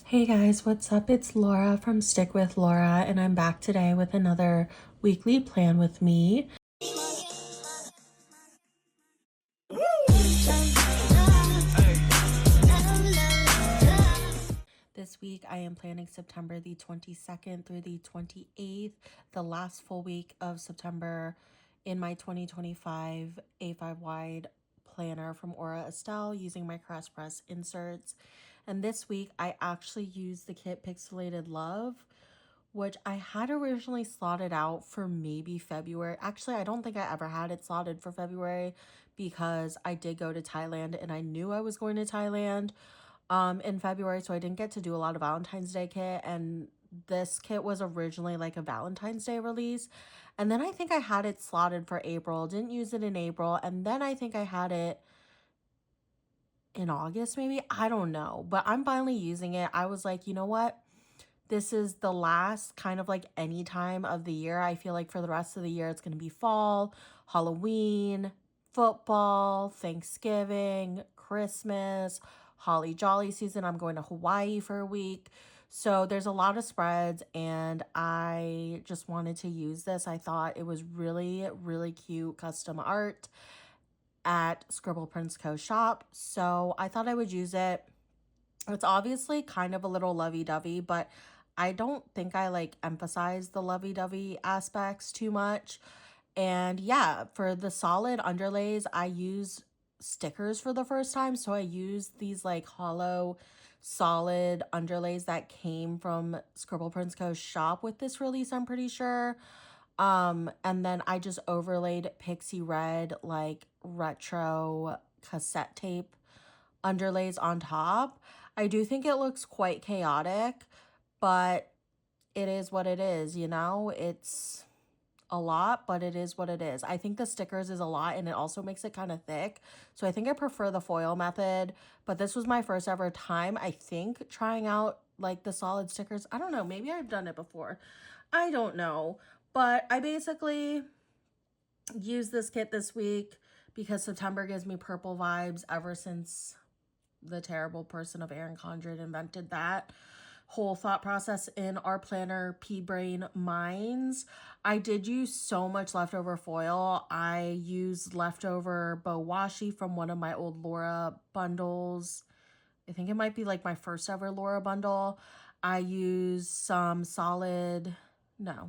Hey guys, what's up? It's Laura from Stick with Laura, and I'm back today with another weekly plan with me. This week, I am planning September the 22nd through the 28th, the last full week of September in my 2025 A5 wide planner from Aura Estelle using my Crest Press inserts. And this week, I actually used the kit Pixelated Love, which I had originally slotted out for maybe February. Actually, I don't think I ever had it slotted for February because I did go to Thailand and I knew I was going to Thailand in February, so I didn't get to do a lot of Valentine's Day kit, and this kit was originally like a Valentine's Day release. And then I think I had it slotted for April, didn't use it in April, and then I think I had it in August maybe. I don't know, but I'm finally using it. I was like, you know what? This is the last kind of like any time of the year. I feel like for the rest of the year, it's going to be fall, Halloween, football, Thanksgiving, Christmas, Holly Jolly season. I'm going to Hawaii for a week. So there's a lot of spreads, and I just wanted to use this. I thought it was really, really cute custom art at Scribble Prince Co. shop. So I thought I would use it. It's obviously kind of a little lovey-dovey, but I don't think I like emphasize the lovey-dovey aspects too much. And yeah, for the solid underlays, I used stickers for the first time. So I used these like hollow solid underlays that came from Scribble Prince Co.'s shop with this release, I'm pretty sure. And then I just overlaid Pixie Red like retro cassette tape underlays on top. I do think it looks quite chaotic, but it is what it is, you know? It's a lot, but it is what it is. I think the stickers is a lot, and it also makes it kind of thick. So I think I prefer the foil method, but this was my first ever time, I think, trying out like the solid stickers. I don't know, maybe I've done it before. I don't know. But I basically used this kit this week because September gives me purple vibes ever since the terrible person of Erin Condren invented that whole thought process in our planner pea brain minds. I did use so much leftover foil. I used leftover bow washi from one of my old Laura bundles. I think it might be like my first ever Laura bundle. I used some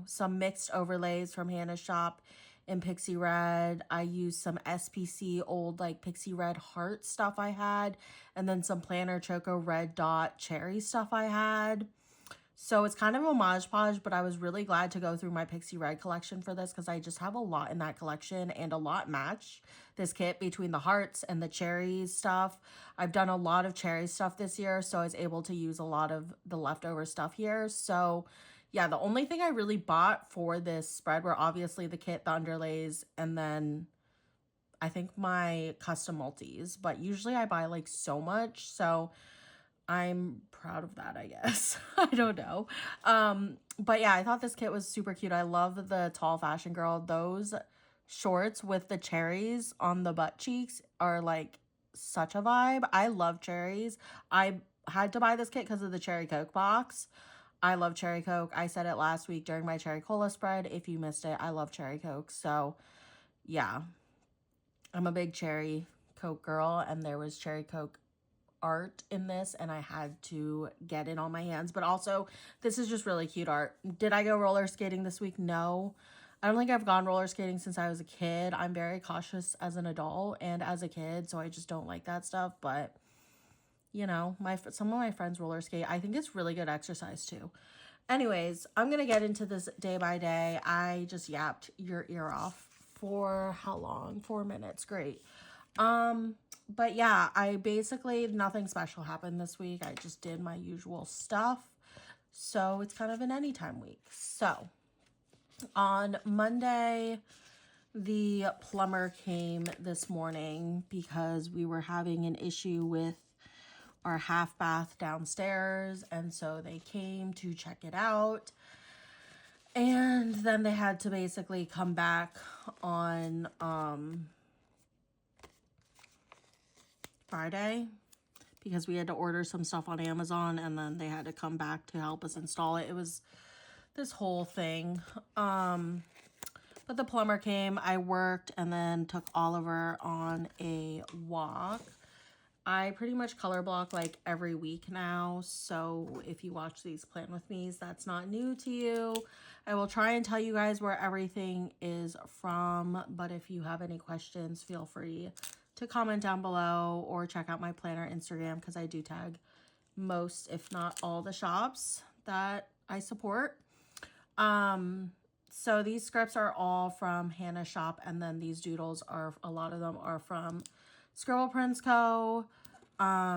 some mixed overlays from Hannah's shop in Pixie Red. I used some SPC old like Pixie Red heart stuff I had, and then some Planner Choco Red Dot cherry stuff I had. So it's kind of a Mod Podge, but I was really glad to go through my Pixie Red collection for this because I just have a lot in that collection, and a lot match this kit between the hearts and the cherries stuff. I've done a lot of cherry stuff this year, so I was able to use a lot of the leftover stuff here. So yeah, the only thing I really bought for this spread were obviously the kit, the underlays, and then I think my custom multis. But usually I buy like so much, so I'm proud of that, I guess. I don't know. But yeah, I thought this kit was super cute. I love the tall fashion girl. Those shorts with the cherries on the butt cheeks are like such a vibe. I love cherries. I had to buy this kit because of the cherry Coke box. I love cherry Coke. I said it last week during my cherry cola spread. If you missed it, I love cherry Coke. So yeah, I'm a big cherry Coke girl, and there was cherry Coke art in this, and I had to get it on my hands. But also, this is just really cute art. Did I go roller skating this week? No. I don't think I've gone roller skating since I was a kid. I'm very cautious as an adult and as a kid, so I just don't like that stuff. But you know, some of my friends roller skate. I think it's really good exercise too. Anyways, I'm gonna get into this day by day. I just yapped your ear off for how long? 4 minutes. Great. But yeah, I basically, nothing special happened this week. I just did my usual stuff. So it's kind of an anytime week. So on Monday, the plumber came this morning because we were having an issue with our half bath downstairs. And so they came to check it out. And then they had to basically come back on, Friday because we had to order some stuff on Amazon and then they had to come back to help us install it. It was this whole thing. But the plumber came, I worked, and then took Oliver on a walk. I pretty much color block like every week now, so if you watch these Plan With Me's, that's not new to you. I will try and tell you guys where everything is from, but if you have any questions, feel free to comment down below or check out my planner Instagram, because I do tag most, if not all, the shops that I support. So these scripts are all from Hannah's shop, and then these doodles are, a lot of them are from Scribble Prints Co. I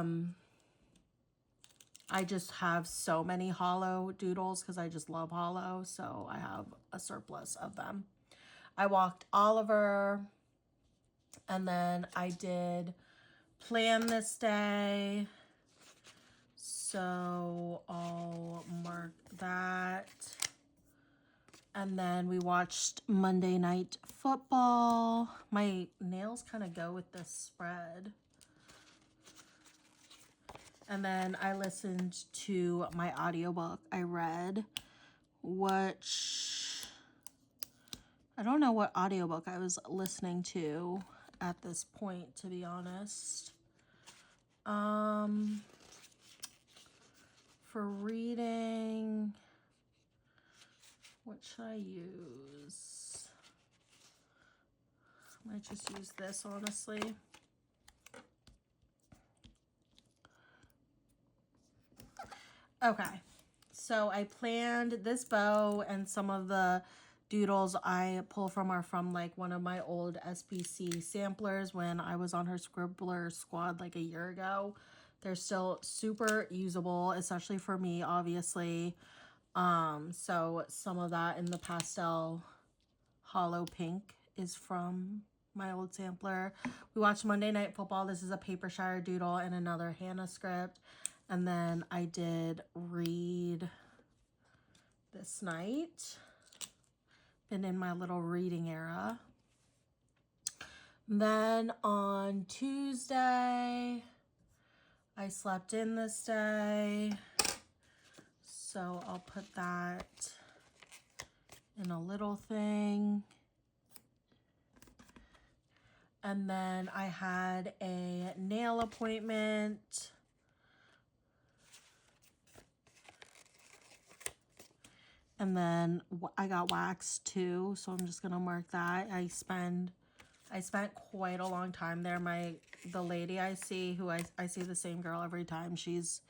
just have so many hollow doodles because I just love hollow, so I have a surplus of them. I walked Oliver, and then I did plan this day, so I'll mark that. And then we watched Monday Night Football. My nails kind of go with this spread. And then I listened to my audiobook I read, which I don't know what audiobook I was listening to at this point, to be honest. For reading, what should I use? I might just use this, honestly. Okay, so I planned this bow, and some of the doodles I pull from are from like one of my old SPC samplers when I was on her Scribbler squad like a year ago. They're still super usable, especially for me, obviously. So some of that in the pastel hollow pink is from my old sampler. We watched Monday Night Football. This is a Papershire doodle and another Hannah script. And then I did read this night. Been in my little reading era. Then on Tuesday, I slept in this day. So I'll put that in a little thing. And then I had a nail appointment. And then I got waxed too, so I'm just gonna mark that. I spent quite a long time there. The lady I see, who I see the same girl every time, she's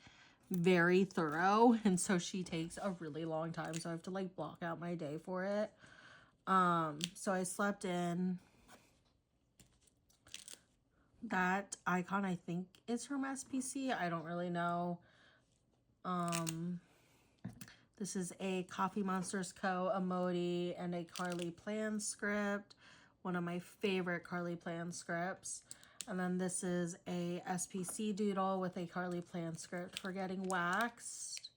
very thorough, and so she takes a really long time, so I have to like block out my day for it. So I slept in. That icon I think is from SPC. I don't really know. This is a Coffee Monsters Co. emoji and a Carly Plan script. One of my favorite Carly Plan scripts. And then this is a SPC doodle with a Carly Plan script for getting waxed.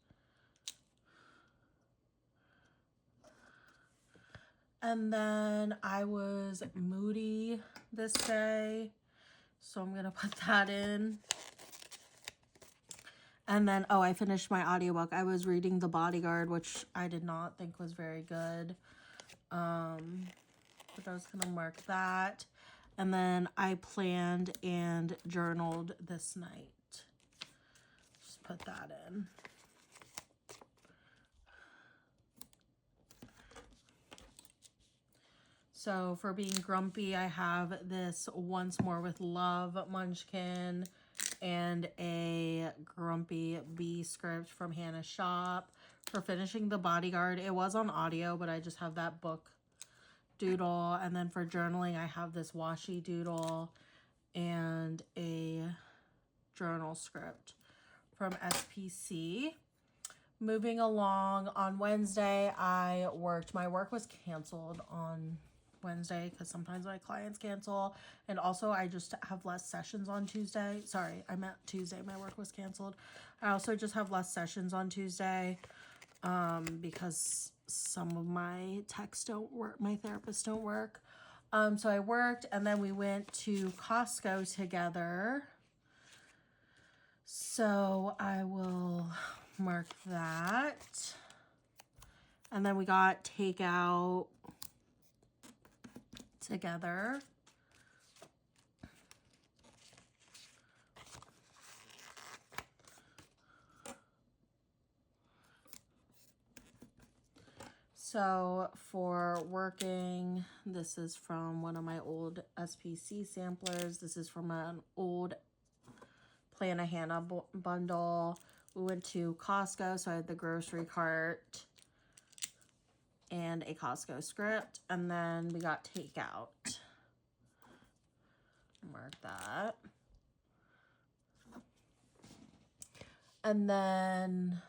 And then I was moody this day, so I'm gonna put that in. And then, oh, I finished my audiobook. I was reading The Bodyguard, which I did not think was very good. But I was gonna mark that. And then I planned and journaled this night. Just put that in. So for being grumpy, I have this Once More with Love munchkin and a Grumpy Bee script from Hannah's shop. For finishing The Bodyguard, it was on audio, but I just have that book doodle. And then for journaling, I have this washi doodle and a journal script from SPC. Moving along, on Wednesday, I worked. My work was canceled on Wednesday because sometimes my clients cancel, and also I just have less sessions on Tuesday. Sorry, I meant Tuesday. My work was canceled. I also just have less sessions on Tuesday because some of my techs don't work, my therapists don't work. So I worked, and then we went to Costco together. So I will mark that. And then we got takeout together. So for working, this is from one of my old SPC samplers. This is from an old Plan a Hannah bundle. We went to Costco, so I had the grocery cart and a Costco script, and then we got takeout. Mark that. And then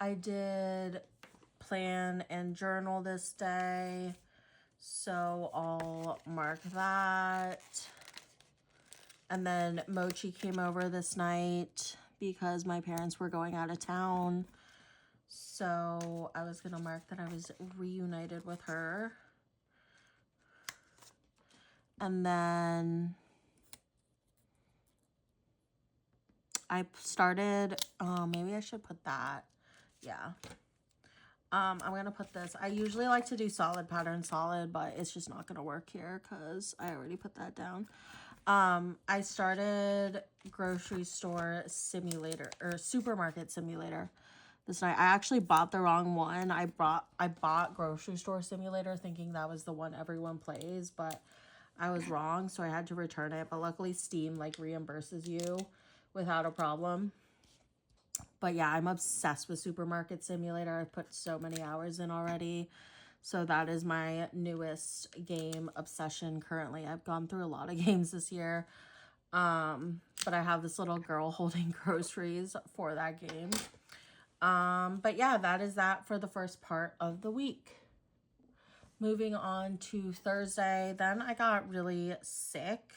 I did plan and journal this day, so I'll mark that. And then Mochi came over this night because my parents were going out of town, so I was gonna mark that I was reunited with her. And then I started, maybe I should put that, yeah. I'm gonna put this. I usually like to do solid pattern solid, but it's just not gonna work here because I already put that down. I started grocery store simulator or supermarket simulator this night. I actually bought the wrong one. I bought grocery store simulator thinking that was the one everyone plays, but I was wrong, so I had to return it. But luckily Steam like reimburses you without a problem. But yeah, I'm obsessed with Supermarket Simulator. I've put so many hours in already. So that is my newest game obsession currently. I've gone through a lot of games this year. But I have this little girl holding groceries for that game. But yeah, that is that for the first part of the week. Moving on to Thursday, then I got really sick.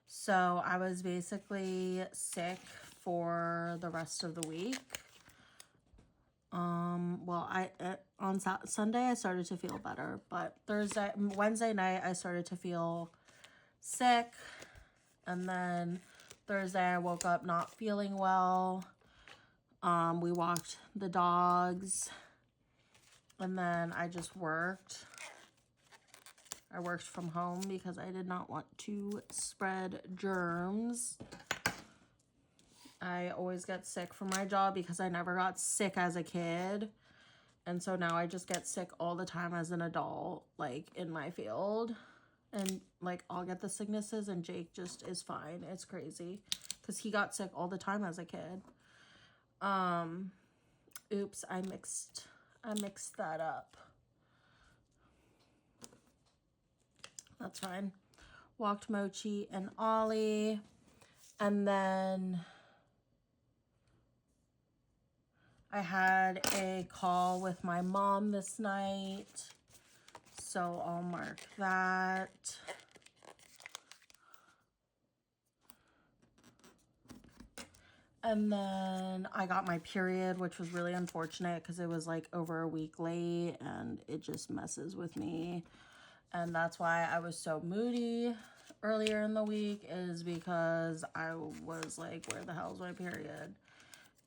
So I was basically sick for the rest of the week. Well, on Sunday I started to feel better, but Wednesday night I started to feel sick, and then Thursday I woke up not feeling well. We walked the dogs, and then I just worked. I worked from home because I did not want to spread germs. I always get sick from my job because I never got sick as a kid. And so now I just get sick all the time as an adult, like in my field. And like I'll get the sicknesses and Jake just is fine. It's crazy because he got sick all the time as a kid. Oops, I mixed that up. That's fine. Walked Mochi and Ollie. And then I had a call with my mom this night. So I'll mark that. And then I got my period, which was really unfortunate because it was like over a week late and it just messes with me. And that's why I was so moody earlier in the week, is because I was like, where the hell's my period?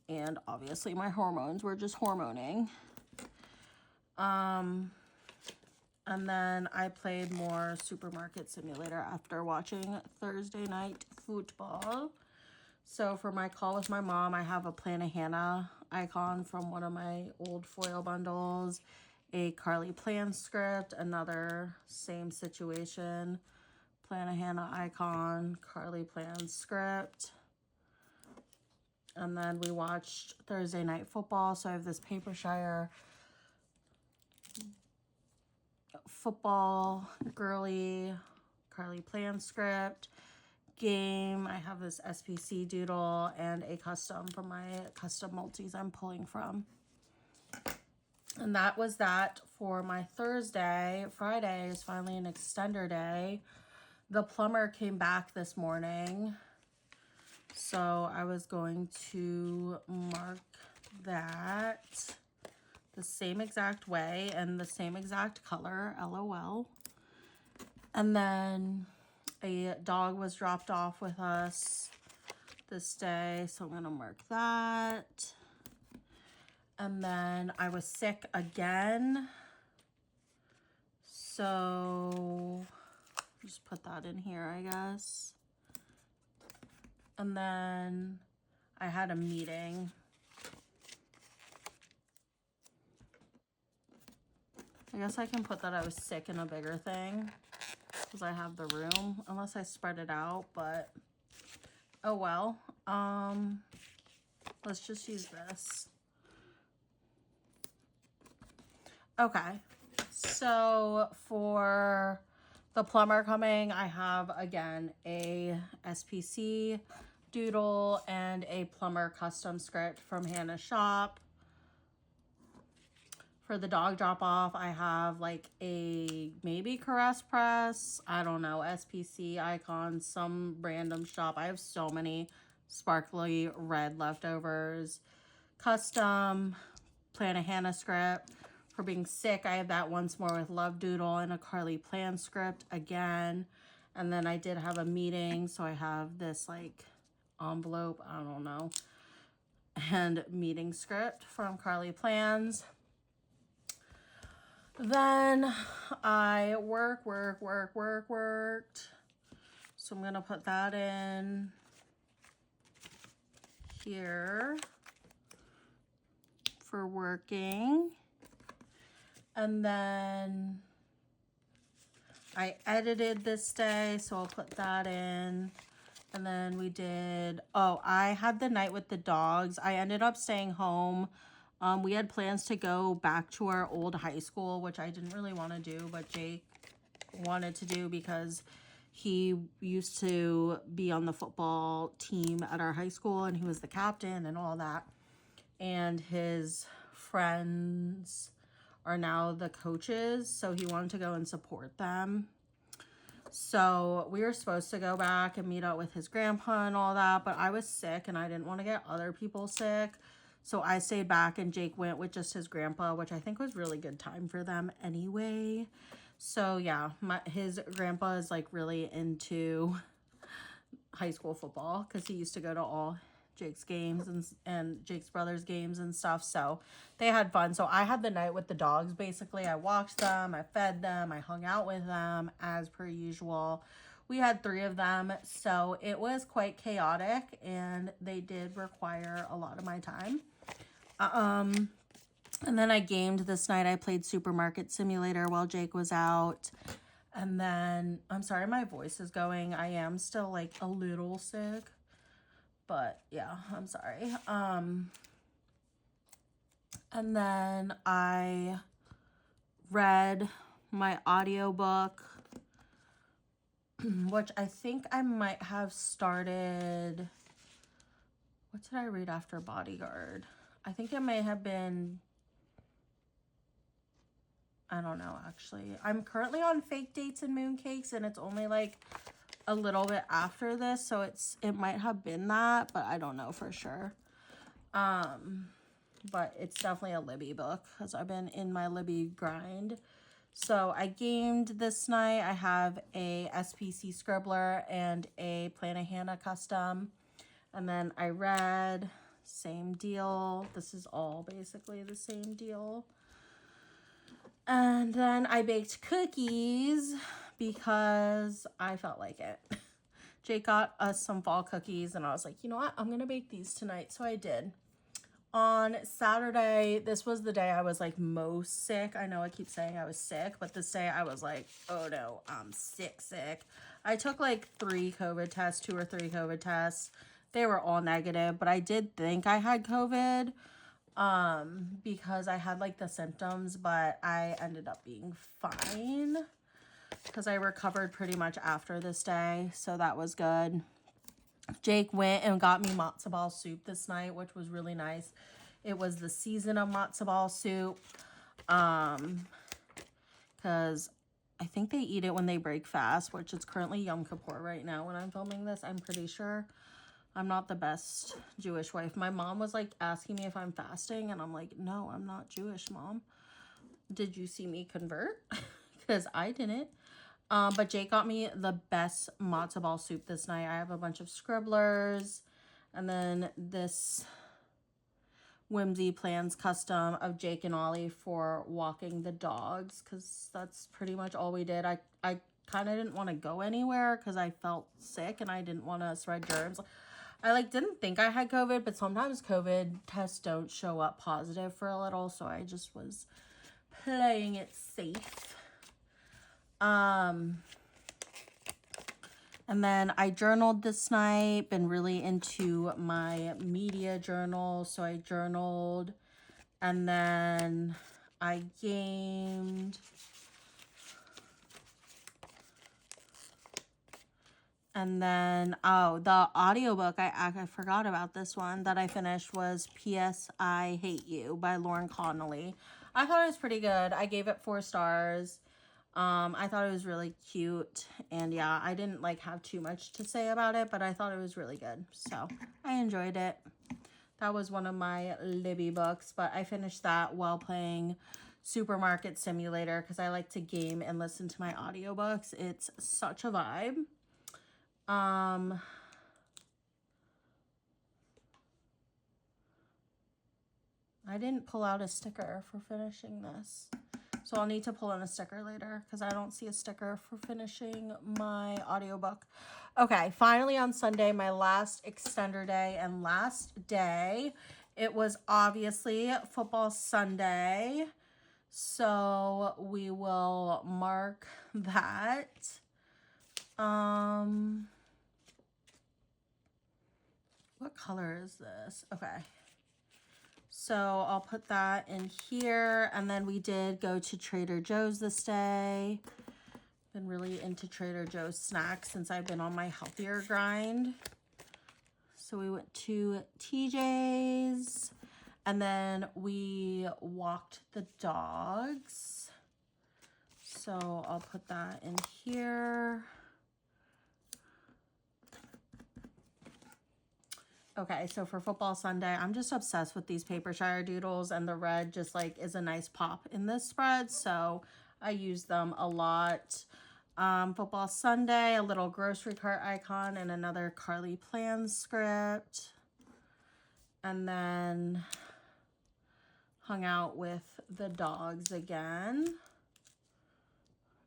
And obviously my hormones were just hormoning. And then I played more Supermarket Simulator after watching Thursday Night Football. So for my call with my mom, I have a Plan a Hannah icon from one of my old foil bundles, a Carly Plan script, another same situation, Plan a Hannah icon, Carly Plan script. And then we watched Thursday Night Football. So I have this Papershire football girly Carly Plan script game. I have this SPC doodle and a custom from my custom multis I'm pulling from. And that was that for my Thursday. Friday is finally an extender day. The plumber came back this morning, so I was going to mark that the same exact way and the same exact color, LOL. And then a dog was dropped off with us this day, so I'm gonna mark that. And then I was sick again, so just put that in here, I guess. And then I had a meeting. I guess I can put that I was sick in a bigger thing because I have the room, unless I spread it out, but oh well. Let's just use this. Okay, so for the plumber coming, I have again a SPC doodle and a plumber custom script from Hannah's shop. For the dog drop off, I have like a maybe Caress Press, I don't know, SPC icon, some random shop. I have so many sparkly red leftovers. Custom Plan a Hannah script. For being sick, I have that Once More with Love doodle and a Carly Plan script again. And then I did have a meeting, so I have this like envelope, I don't know, and meeting script from Carly Plans. Then I worked. So I'm gonna put that in here for working. And then I edited this day, so I'll put that in. And then we did, oh, I had the night with the dogs. I ended up staying home. We had plans to go back to our old high school, which I didn't really want to do, but Jake wanted to do because he used to be on the football team at our high school and he was the captain and all that. And his friends are now the coaches, so he wanted to go and support them. So we were supposed to go back and meet up with his grandpa and all that, but I was sick and I didn't want to get other people sick. So I stayed back and Jake went with just his grandpa, which I think was really good time for them anyway. So yeah, his grandpa is like really into high school football because he used to go to all Jake's games and Jake's brother's games and stuff. So they had fun. So I had the night with the dogs. Basically, I walked them, I fed them, I hung out with them as per usual. We had 3 of them, so it was quite chaotic and they did require a lot of my time. And then I gamed this night. I played Supermarket Simulator while Jake was out. And then, I'm sorry, my voice is going. I am still like a little sick, but yeah, I'm sorry. And then I read my audiobook, which I think I might have started. What did I read after Bodyguard? I think it may have been, I don't know, actually. I'm currently on Fake Dates and Mooncakes, and it's only like a little bit after this, so it might have been that, but I don't know for sure. But it's definitely a Libby book because I've been in my Libby grind. So I gamed this night. I have a SPC Scribbler and a Plan a Hannah custom. And then I read, same deal. This is all basically the same deal. And then I baked cookies because I felt like it. Jake got us some fall cookies and I was like, you know what? I'm going to bake these tonight. So I did. On Saturday, this was the day I was like most sick. I know I keep saying I was sick, but this day I was like, oh no, I'm sick. I took like 3 COVID tests, 2 or 3 COVID tests. They were all negative, but I did think I had COVID because I had like the symptoms, but I ended up being fine because I recovered pretty much after this day. So that was good. Jake went and got me matzo ball soup this night, which was really nice. It was the season of matzo ball soup because I think they eat it when they break fast, which is currently Yom Kippur right now when I'm filming this, I'm pretty sure. I'm not the best Jewish wife. My mom was like asking me if I'm fasting and I'm like, no, I'm not Jewish, Mom. Did you see me convert? Because I didn't. But Jake got me the best matzo ball soup this night. I have a bunch of Scribblers And then this Whimsy Plans custom of Jake and Ollie for walking the dogs, because that's pretty much all we did. I kind of didn't want to go anywhere because I felt sick and I didn't want to spread germs. I like didn't think I had COVID, but sometimes COVID tests don't show up positive for a little, so I just was playing it safe. And then I journaled this night, been really into my media journal. So I journaled and then I gamed. And then, oh, the audiobook, I forgot about this one that I finished was P.S. I Hate You by Lauren Connolly. I thought it was pretty good. I gave it 4 stars. I thought it was really cute, and yeah, I didn't like have too much to say about it, but I thought it was really good, so I enjoyed it. That was one of my Libby books, but I finished that while playing Supermarket Simulator because I like to game and listen to my audiobooks. It's such a vibe. I didn't pull out a sticker for finishing this. So I'll need to pull in a sticker later because I don't see a sticker for finishing my audiobook. Okay, finally on Sunday, my last extender day and last day. It was obviously football Sunday. So we will mark that. What color is this? Okay. So I'll put that in here. And then we did go to Trader Joe's this day. Been really into Trader Joe's snacks since I've been on my healthier grind. So we went to TJ's and then we walked the dogs. So I'll put that in here. Okay, so for football Sunday, I'm just obsessed with these paper shire doodles, and the red just like is a nice pop in this spread, so I use them a lot. Football Sunday, a little grocery cart icon and another Carly Plans script. And then hung out with the dogs again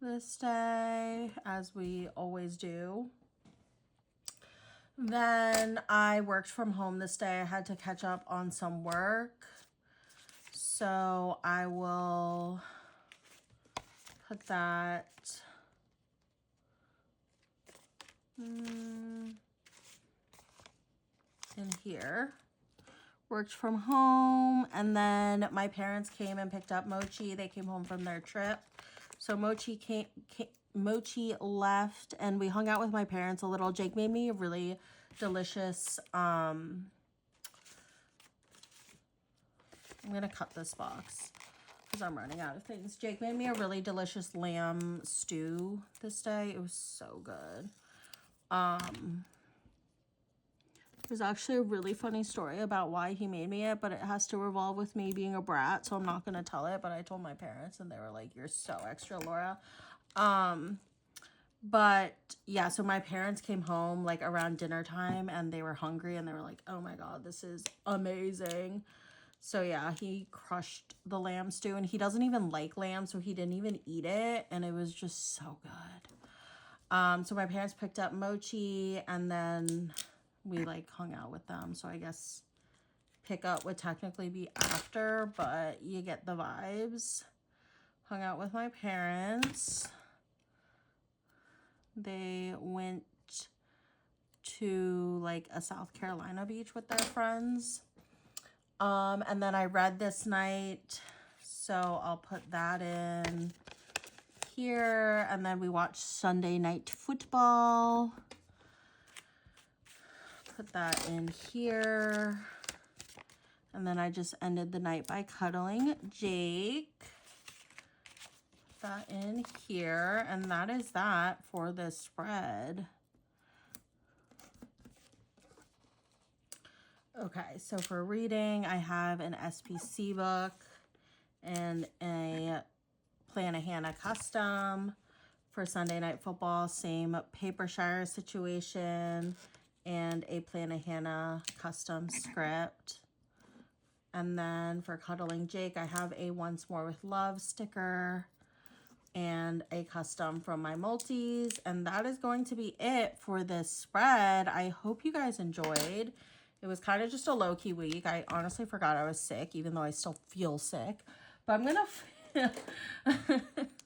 this day, as we always do. Then I worked from home this day. I had to catch up on some work. So I will put that in here. Worked from home, and then my parents came and picked up Mochi. They came home from their trip. So Mochi left, and we hung out with my parents a little. Jake made me a really delicious, I'm going to cut this box because I'm running out of things. Jake made me a really delicious lamb stew this day. It was so good. There's actually a really funny story about why he made me it, but it has to revolve with me being a brat, so I'm not going to tell it, but I told my parents, and they were like, "You're so extra, Laura." But yeah, so my parents came home like around dinner time, and they were hungry, and they were like, "Oh my God, this is amazing." So yeah, he crushed the lamb stew, and he doesn't even like lamb, so he didn't even eat it, and it was just so good. So my parents picked up Mochi, and then we like hung out with them. So I guess pick up would technically be after, but you get the vibes. Hung out with my parents. They went to like a South Carolina beach with their friends. And then I read this night, so I'll put that in here. And then we watched Sunday Night Football. Put that in here. And then I just ended the night by cuddling Jake. Put that in here. And that is that for this spread. Okay, so for reading, I have an SPC book and a Plan a Hannah custom. For Sunday Night Football, same paper shire situation. and a Planahannah custom script. And then for Cuddling Jake, I have a Once More with Love sticker and a custom from my multis. And that is going to be it for this spread. I hope you guys enjoyed. It was kind of just a low-key week. I honestly forgot I was sick, even though I still feel sick. But I'm gonna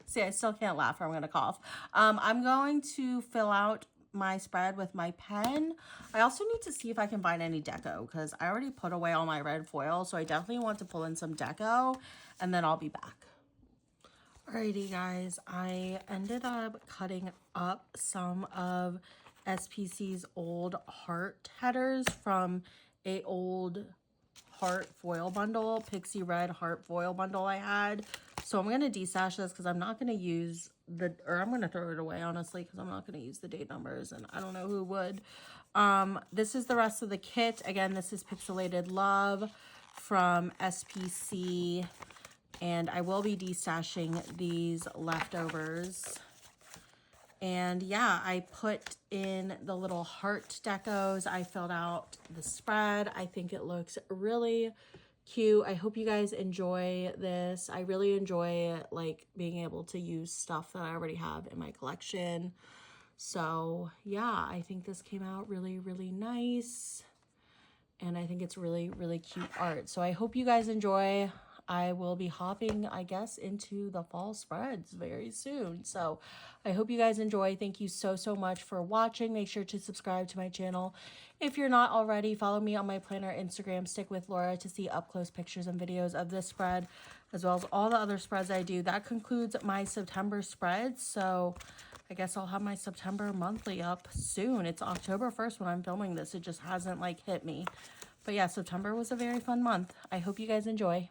see, I still can't laugh or I'm gonna cough. I'm going to fill out my spread with my pen. I also need to see if I can find any deco because I already put away all my red foil, so I definitely want to pull in some deco and then I'll be back. Alrighty guys, I ended up cutting up some of SPC's old heart headers from a old heart foil bundle, Pixie Red heart foil bundle I had. So I'm going to destash this because I'm not going to use I'm going to throw it away, honestly, because I'm not going to use the date numbers, and I don't know who would. This is the rest of the kit. Again, this is Pixelated Love from SPC, and I will be destashing these leftovers. And yeah, I put in the little heart decos. I filled out the spread. I think it looks really cute. I hope you guys enjoy this. I really enjoy like being able to use stuff that I already have in my collection. So yeah, I think this came out really, really nice. And I think it's really, really cute art. So I hope you guys enjoy. I will be hopping, I guess, into the fall spreads very soon. So I hope you guys enjoy. Thank you so, so much for watching. Make sure to subscribe to my channel. If you're not already, follow me on my planner Instagram, Stick with Laura, to see up-close pictures and videos of this spread, as well as all the other spreads I do. That concludes my September spreads. So I guess I'll have my September monthly up soon. It's October 1st when I'm filming this. It just hasn't like hit me. But yeah, September was a very fun month. I hope you guys enjoy.